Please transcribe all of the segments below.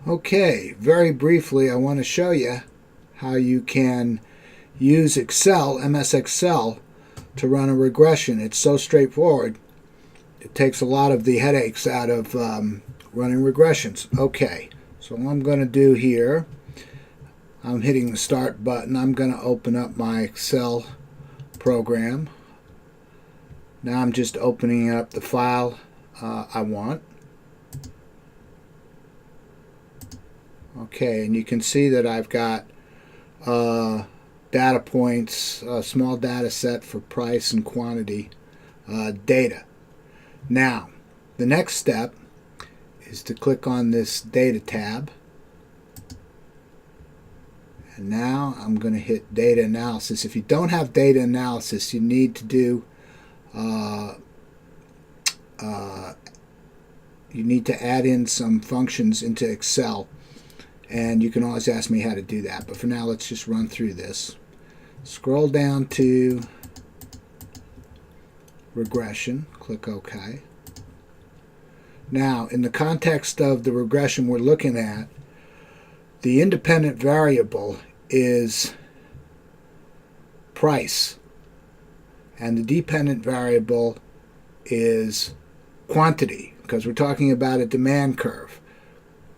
Okay, very briefly I want to show you how you can use Excel, MS Excel, to run a regression. It's so straightforward. It takes a lot of the headaches out of running regressions. Okay, so what I'm going to do here, I'm hitting the start button. I'm going to open up my Excel program. Now I'm just opening up the file I want. Okay, and you can see that I've got data points, a small data set for price and quantity data. Now, the next step is to click on this data tab. And now I'm going to hit data analysis. If you don't have data analysis, you need to do you need to add in some functions into Excel. And you can always ask me how to do that. But for now, let's just run through this. Scroll down to regression. Click OK. Now, in the context of the regression we're looking at, the independent variable is price. And the dependent variable is quantity, because we're talking about a demand curve.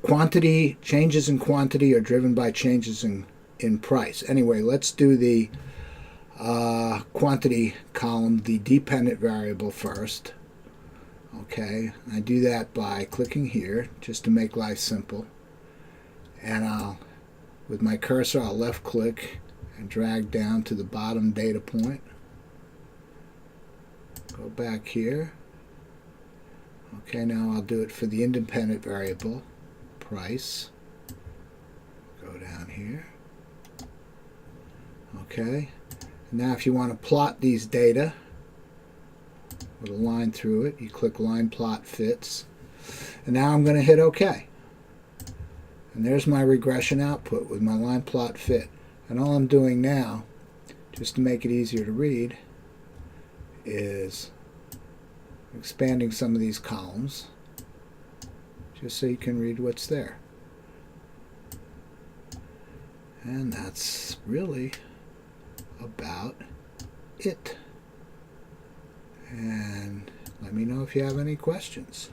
Quantity, changes in quantity are driven by changes in price. Anyway, let's do the quantity column, the dependent variable first. Okay, I do that by clicking here just to make life simple. And with my cursor, I'll left click and drag down to the bottom data point. Go back here. Okay, now I'll do it for the independent variable. Price. Go down here. Okay. Now if you want to plot these data with a line through it, you click line plot fits. And now I'm going to hit OK. And there's my regression output with my line plot fit. And all I'm doing now, just to make it easier to read, is expanding some of these columns, just so you can read what's there. And that's really about it. And let me know if you have any questions.